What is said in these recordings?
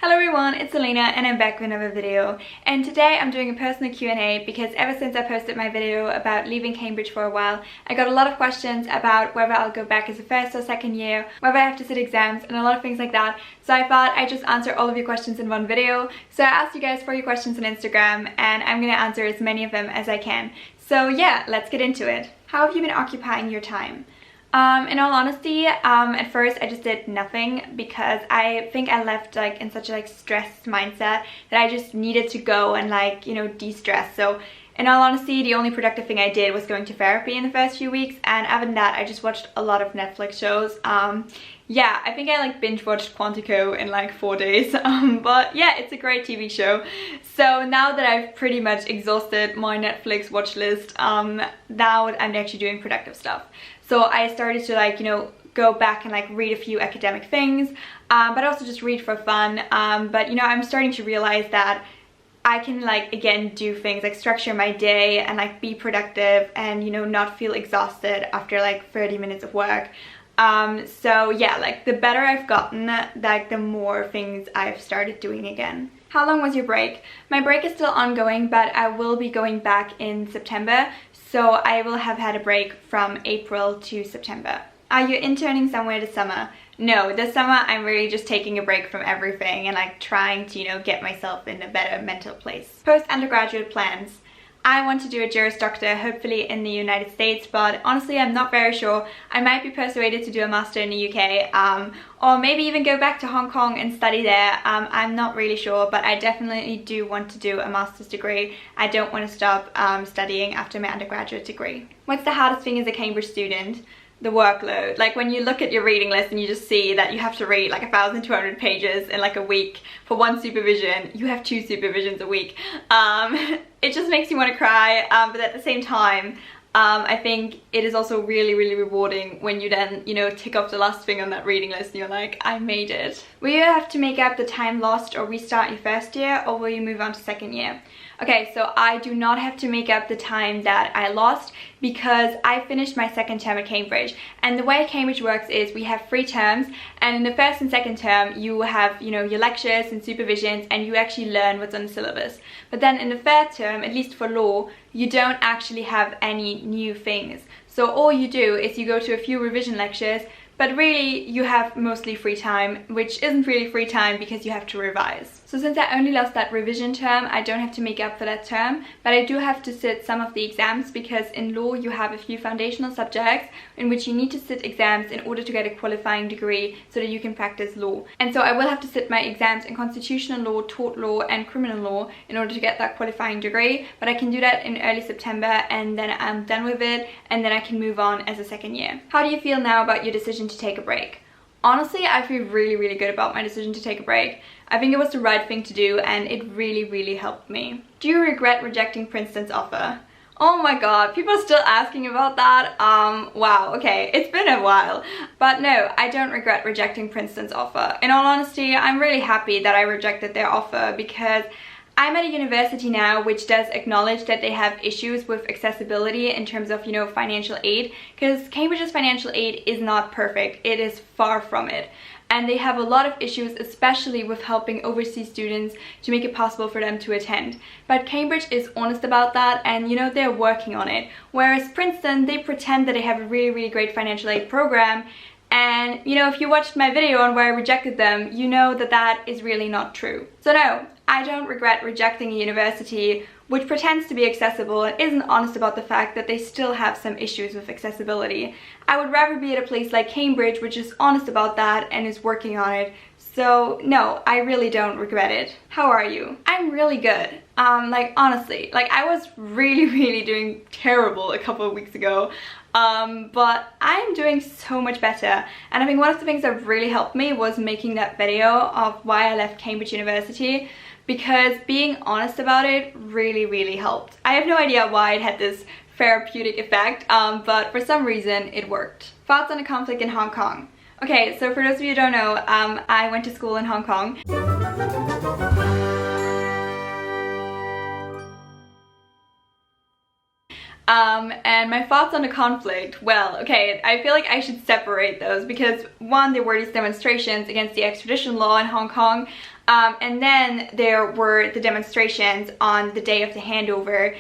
Hello everyone, it's Elena and I'm back with another video, and today I'm doing a personal Q&A because ever since I posted my video about leaving Cambridge for a while, I got a lot of questions about whether I'll go back as a first or second year, whether I have to sit exams and a lot of things like that. So I thought I'd just answer all of your questions in one video. So I asked you guys for your questions on Instagram and I'm going to answer as many of them as I can. So yeah, let's get into it. How have you been occupying your time? In all honesty, at first I just did nothing because I think I left in such a stressed mindset that I just needed to go and de-stress. So in all honesty, the only productive thing I did was going to therapy in the first few weeks, and other than that I just watched a lot of Netflix shows. Yeah, I think I binge watched Quantico in 4 days, but yeah, it's a great TV show. So now that I've pretty much exhausted my Netflix watch list, now I'm actually doing productive stuff. So I started to go back and read a few academic things, but also just read for fun. But I'm starting to realize that I can again do things like structure my day and be productive and not feel exhausted after 30 minutes of work. So yeah, the better I've gotten, the more things I've started doing again. How long was your break? My break is still ongoing, but I will be going back in September. So I will have had a break from April to September. Are you interning somewhere this summer? No, this summer I'm really just taking a break from everything and trying to, get myself in a better mental place. Post-undergraduate plans. I want to do a Juris Doctor, hopefully in the United States, but honestly I'm not very sure. I might be persuaded to do a master in the UK, or maybe even go back to Hong Kong and study there. I'm not really sure, but I definitely do want to do a master's degree. I don't want to stop studying after my undergraduate degree. What's the hardest thing as a Cambridge student? The workload. When you look at your reading list and you just see that you have to read 1,200 pages in a week for one supervision, you have 2 supervisions a week. It just makes you want to cry, but at the same time, I think it is also really rewarding when you then, tick off the last thing on that reading list and you're like, I made it. Will you have to make up the time lost or restart your first year, or will you move on to second year? Okay, so I do not have to make up the time that I lost because I finished my second term at Cambridge. And the way Cambridge works is we have 3 terms, and in the first and second term you have, your lectures and supervisions and you actually learn what's on the syllabus. But then in the third term, at least for law, you don't actually have any new things. So all you do is you go to a few revision lectures, but really you have mostly free time, which isn't really free time because you have to revise. So since I only lost that revision term, I don't have to make up for that term, but I do have to sit some of the exams because in law you have a few foundational subjects in which you need to sit exams in order to get a qualifying degree so that you can practice law. And so I will have to sit my exams in constitutional law, tort law and criminal law in order to get that qualifying degree, but I can do that in early September and then I'm done with it and then I can move on as a second year. How do you feel now about your decision to take a break? Honestly, I feel really good about my decision to take a break. I think it was the right thing to do and it really helped me. Do you regret rejecting Princeton's offer? Oh my god, people are still asking about that. Wow, okay, it's been a while. But no, I don't regret rejecting Princeton's offer. In all honesty, I'm really happy that I rejected their offer because I'm at a university now which does acknowledge that they have issues with accessibility in terms of, financial aid, because Cambridge's financial aid is not perfect. It is far from it. And they have a lot of issues, especially with helping overseas students to make it possible for them to attend. But Cambridge is honest about that and, they're working on it. Whereas Princeton, they pretend that they have a really great financial aid program. And, if you watched my video on where I rejected them, you know that that is really not true. So no, I don't regret rejecting a university which pretends to be accessible and isn't honest about the fact that they still have some issues with accessibility. I would rather be at a place like Cambridge which is honest about that and is working on it. So no, I really don't regret it. How are you? I'm really good. Honestly, I was really doing terrible a couple of weeks ago. But I'm doing so much better, and I think one of the things that really helped me was making that video of why I left Cambridge University, because being honest about it really helped. I have no idea why it had this therapeutic effect, but for some reason it worked. Thoughts on a conflict in Hong Kong? Okay, so for those of you who don't know, I went to school in Hong Kong. And my thoughts on the conflict, well, okay, I feel like I should separate those because one, there were these demonstrations against the extradition law in Hong Kong, And then there were the demonstrations on the day of the handover,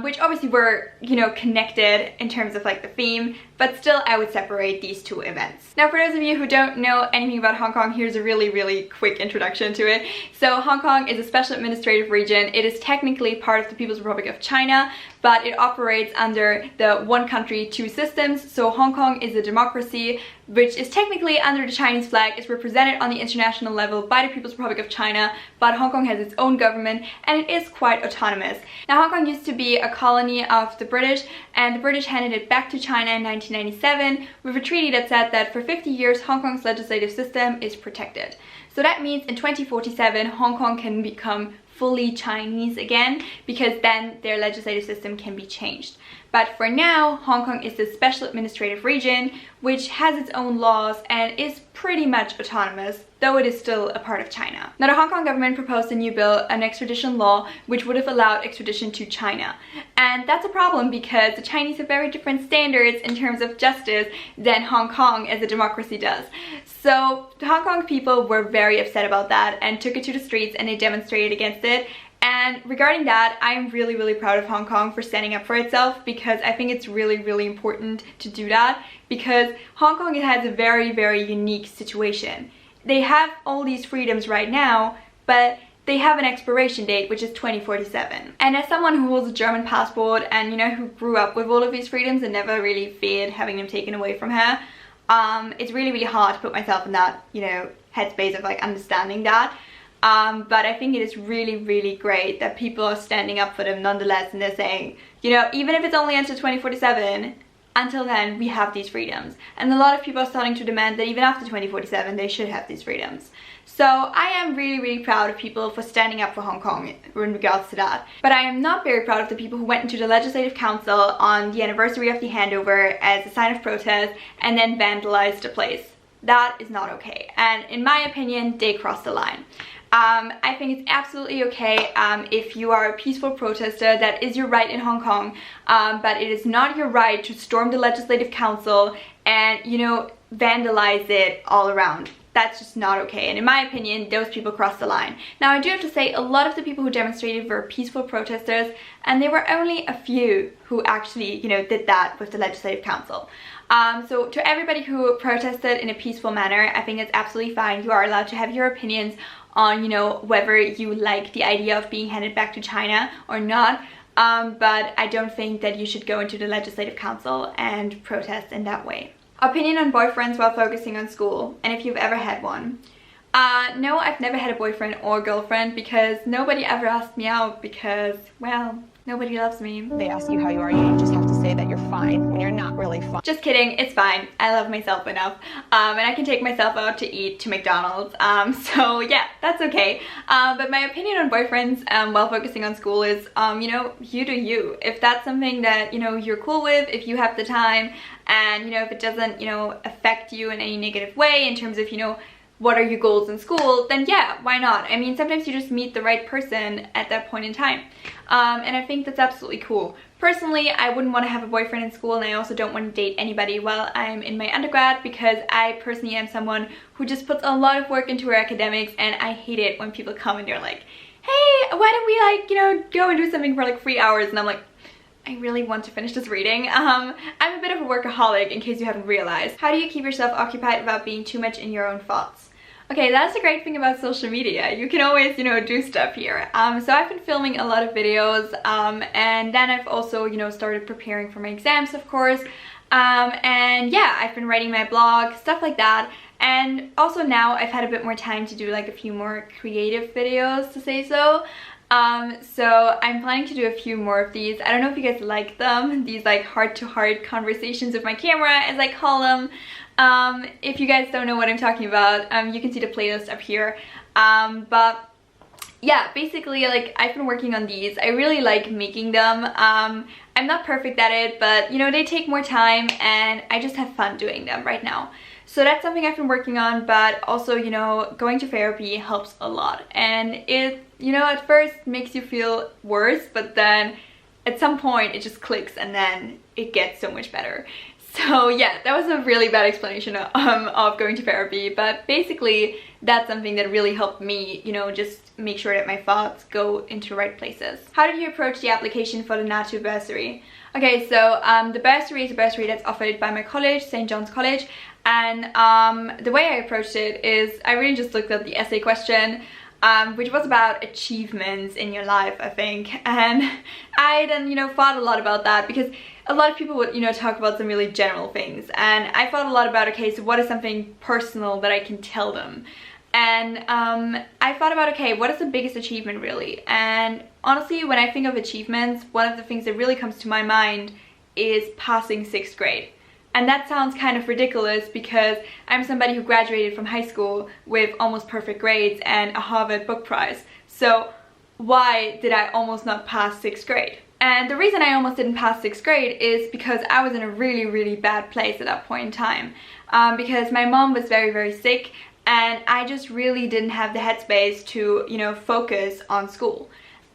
which obviously were, you know, connected in terms of like the theme, but still I would separate these two events. Now, for those of you who don't know anything about Hong Kong, here's a really quick introduction to it. So Hong Kong is a special administrative region. It is technically part of the People's Republic of China, but it operates under the one country, two systems. So Hong Kong is a democracy, which is technically under the Chinese flag. It's represented on the international level by the People's Republic of China, but Hong Kong has its own government and it is quite autonomous. Now, Hong Kong used to be a colony of the British, and the British handed it back to China in 1997 with a treaty that said that for 50 years Hong Kong's legislative system is protected. So that means in 2047 Hong Kong can become fully Chinese again, because then their legislative system can be changed. But for now, Hong Kong is the special administrative region, which has its own laws and is pretty much autonomous, though it is still a part of China. Now, the Hong Kong government proposed a new bill, an extradition law, which would have allowed extradition to China. And that's a problem because the Chinese have very different standards in terms of justice than Hong Kong as a democracy does. So the Hong Kong people were very upset about that and took it to the streets and they demonstrated against it. And regarding that, I'm really proud of Hong Kong for standing up for itself, because I think it's really important to do that, because Hong Kong has a very unique situation. They have all these freedoms right now, but they have an expiration date, which is 2047. And as someone who holds a German passport and, you know, who grew up with all of these freedoms and never really feared having them taken away from her, it's really hard to put myself in that, you know, headspace of like understanding that. But I think it is really great that people are standing up for them nonetheless, and they're saying, you know, even if it's only until 2047, until then we have these freedoms. And a lot of people are starting to demand that even after 2047 they should have these freedoms. So I am really proud of people for standing up for Hong Kong in regards to that. But I am not very proud of the people who went into the Legislative Council on the anniversary of the handover as a sign of protest and then vandalized the place. That is not okay, and in my opinion they crossed the line. I think it's absolutely okay if you are a peaceful protester. That is your right in Hong Kong, but it is not your right to storm the Legislative Council and, you know, vandalize it all around. That's just not okay, and in my opinion those people crossed the line. Now, I do have to say, a lot of the people who demonstrated were peaceful protesters, and there were only a few who actually, you know, did that with the Legislative Council. So to everybody who protested in a peaceful manner, I think it's absolutely fine. You are allowed to have your opinions on, you know, whether you like the idea of being handed back to China or not, but I don't think that you should go into the Legislative Council and protest in that way. Opinion on boyfriends while focusing on school, and if you've ever had one. No, I've never had a boyfriend or girlfriend because nobody ever asked me out because, well, nobody loves me. They ask you how you are, you just have to say that you're fine when you're not really fine. Just kidding, it's fine. I love myself enough. And I can take myself out to eat to McDonald's. So yeah, that's okay. But my opinion on boyfriends while focusing on school is, you know, you do you. If that's something that, you know, you're cool with, if you have the time, and, you know, if it doesn't, you know, affect you in any negative way in terms of, you know, what are your goals in school, then yeah, why not? I mean, sometimes you just meet the right person at that point in time. And I think that's absolutely cool. Personally, I wouldn't want to have a boyfriend in school, and I also don't want to date anybody while I'm in my undergrad, because I personally am someone who just puts a lot of work into her academics, and I hate it when people come and they're like, hey, why don't we, like, you know, go and do something for like 3 hours, and I'm like, I really want to finish this reading. I'm a bit of a workaholic, in case you haven't realized. How do you keep yourself occupied without being too much in your own thoughts? Okay, that's the great thing about social media. You can always, you know, do stuff here. So I've been filming a lot of videos, and then I've also, you know, started preparing for my exams, of course. And yeah, I've been writing my blog, stuff like that. And also now I've had a bit more time to do like a few more creative videos, to say so. So I'm planning to do a few more of these. I don't know if you guys like them, these like heart-to-heart conversations with my camera, as I call them. If you guys don't know what I'm talking about, you can see the playlist up here. But yeah, basically, like, I've been working on these. I really like making them. I'm not perfect at it, but, you know, they take more time, and I just have fun doing them right now. So that's something I've been working on, but also, you know, going to therapy helps a lot. And it, you know, at first makes you feel worse, but then at some point it just clicks and then it gets so much better. So yeah, that was a really bad explanation of going to therapy, but basically that's something that really helped me, you know, just make sure that my thoughts go into the right places. How did you approach the application for the Natsu bursary? Okay, so the bursary is a bursary that's offered by my college, St. John's College, and the way I approached it is I really just looked at the essay question, which was about achievements in your life, I think, and I then, you know, thought a lot about that because a lot of people would, you know, talk about some really general things, and I thought a lot about, okay, so what is something personal that I can tell them? And I thought about, okay, what is the biggest achievement really? And honestly, when I think of achievements, one of the things that really comes to my mind is passing 6th grade. And that sounds kind of ridiculous because I'm somebody who graduated from high school with almost perfect grades and a Harvard book prize. So why did I almost not pass 6th grade? And the reason I almost didn't pass 6th grade is because I was in a really, really bad place at that point in time. Because my mom was very, very sick, and I just really didn't have the headspace to, you know, focus on school.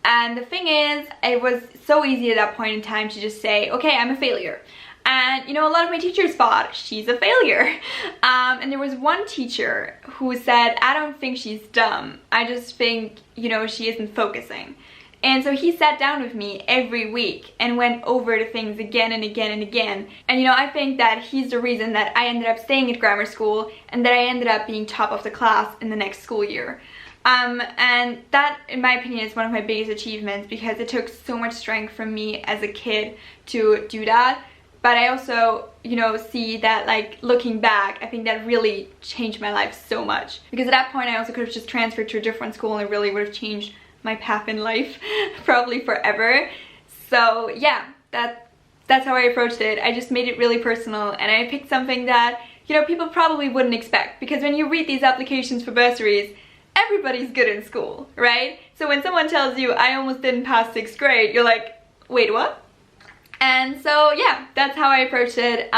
And the thing is, it was so easy at that point in time to just say, okay, I'm a failure. And, you know, a lot of my teachers thought, she's a failure. And there was one teacher who said, I don't think she's dumb. I just think, you know, she isn't focusing. And so he sat down with me every week and went over the things again and again and again. And, you know, I think that he's the reason that I ended up staying at grammar school and that I ended up being top of the class in the next school year. And that, in my opinion, is one of my biggest achievements because it took so much strength from me as a kid to do that. But I also, you know, see that, like, looking back, I think that really changed my life so much. Because at that point, I also could have just transferred to a different school and it really would have changed my path in life, probably forever. So yeah, that's how I approached it. I just made it really personal, and I picked something that, you know, people probably wouldn't expect. Because when you read these applications for bursaries, everybody's good in school, right? So when someone tells you, I almost didn't pass 6th grade, you're like, wait, what? And so yeah, that's how I approached it.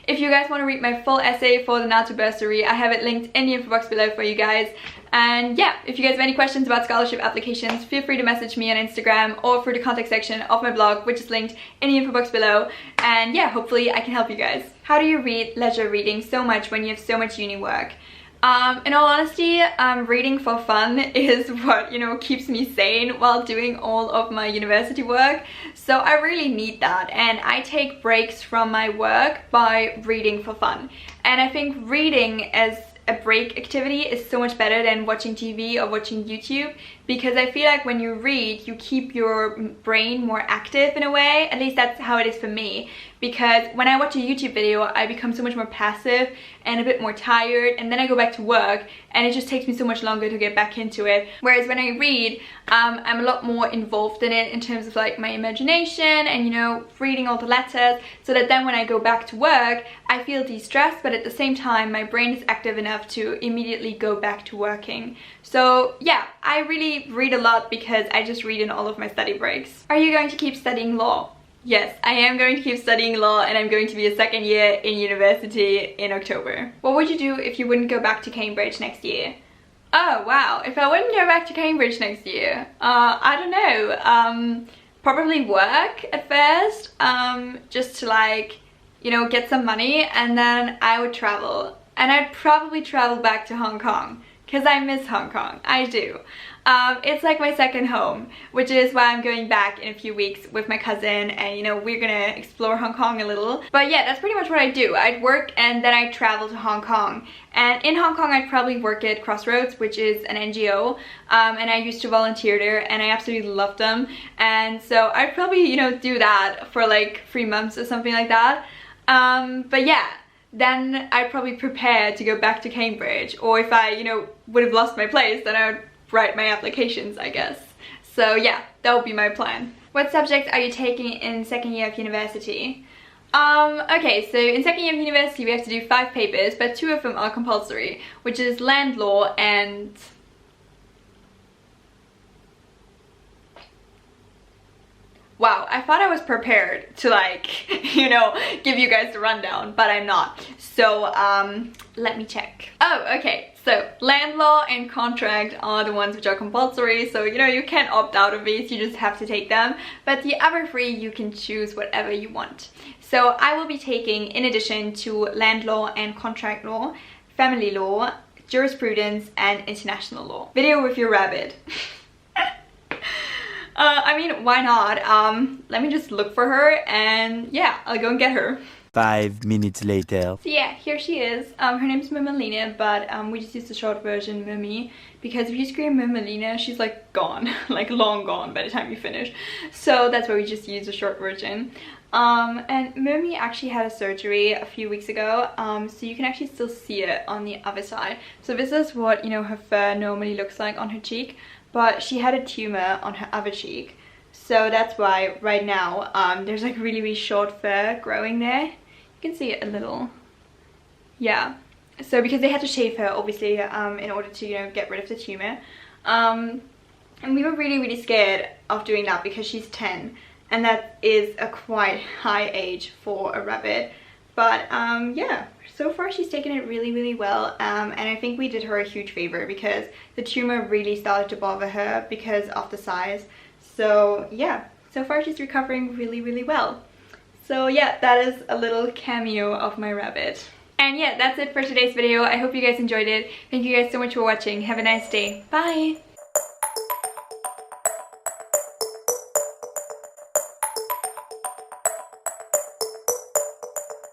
If you guys want to read my full essay for the Natsu bursary, I have it linked in the info box below for you guys. And yeah, if you guys have any questions about scholarship applications, feel free to message me on Instagram or through the contact section of my blog, which is linked in the info box below. And yeah, hopefully I can help you guys. How do you read leisure reading so much when you have so much uni work? In all honesty, reading for fun is what, you know, keeps me sane while doing all of my university work. So I really need that, and I take breaks from my work by reading for fun. And I think reading as a break activity is so much better than watching TV or watching YouTube, because I feel like when you read, you keep your brain more active in a way. At least that's how it is for me, because when I watch a YouTube video, I become so much more passive and a bit more tired, and then I go back to work and it just takes me so much longer to get back into it. Whereas when I read, I'm a lot more involved in it in terms of like my imagination and, you know, reading all the letters, so that then when I go back to work, I feel de-stressed, but at the same time my brain is active enough to immediately go back to working. So yeah, I really read a lot because I just read in all of my study breaks. Are you going to keep studying law? Yes, I am going to keep studying law, and I'm going to be a second year in university in October. What would you do if you wouldn't go back to Cambridge next year? Oh wow, if I wouldn't go back to Cambridge next year, I don't know, probably work at first, just to, like, you know, get some money, and then I would travel. And I'd probably travel back to Hong Kong, because I miss Hong Kong, I do. It's like my second home, which is why I'm going back in a few weeks with my cousin, and, you know, we're gonna explore Hong Kong a little. But yeah, that's pretty much what I do. I'd work and then I'd travel to Hong Kong. And in Hong Kong, I'd probably work at Crossroads, which is an NGO, and I used to volunteer there, and I absolutely loved them. And so I'd probably, you know, do that for like 3 months or something like that. But yeah, then I'd probably prepare to go back to Cambridge, or if I, you know, would have lost my place, then I would write my applications, I guess. So yeah, that would be my plan. What subject are you taking in second year of university? Okay, so in second year of university we have to do 5 papers, but 2 of them are compulsory, which is land law and... Wow, I thought I was prepared to, like, you know, give you guys the rundown, but I'm not. So, let me check. Oh, okay, so land law and contract are the ones which are compulsory, so, you know, you can't opt out of these, you just have to take them. But the other 3, you can choose whatever you want. So I will be taking, in addition to land law and contract law, family law, jurisprudence and international law. Video with your rabbit. I mean, why not? Let me just look for her and yeah, I'll go and get her. 5 minutes later. So yeah, here she is. Her name's Elena, but we just used the short version Mimi, because if you scream Elena, she's like gone, like long gone by the time you finish. So that's why we just used the short version. And Mimi actually had a surgery a few weeks ago, so you can actually still see it on the other side. So this is what, you know, her fur normally looks like on her cheek, but she had a tumor on her other cheek. So that's why right now there's like really short fur growing there. You can see it a little. Yeah. So because they had to shave her, obviously, in order to, you know, get rid of the tumor. And we were really scared of doing that because she's 10. And that is a quite high age for a rabbit. But yeah, so far she's taken it really well. And I think we did her a huge favor because the tumor really started to bother her because of the size. So yeah, so far she's recovering really well. So yeah, that is a little cameo of my rabbit. And yeah, that's it for today's video. I hope you guys enjoyed it. Thank you guys so much for watching. Have a nice day. Bye!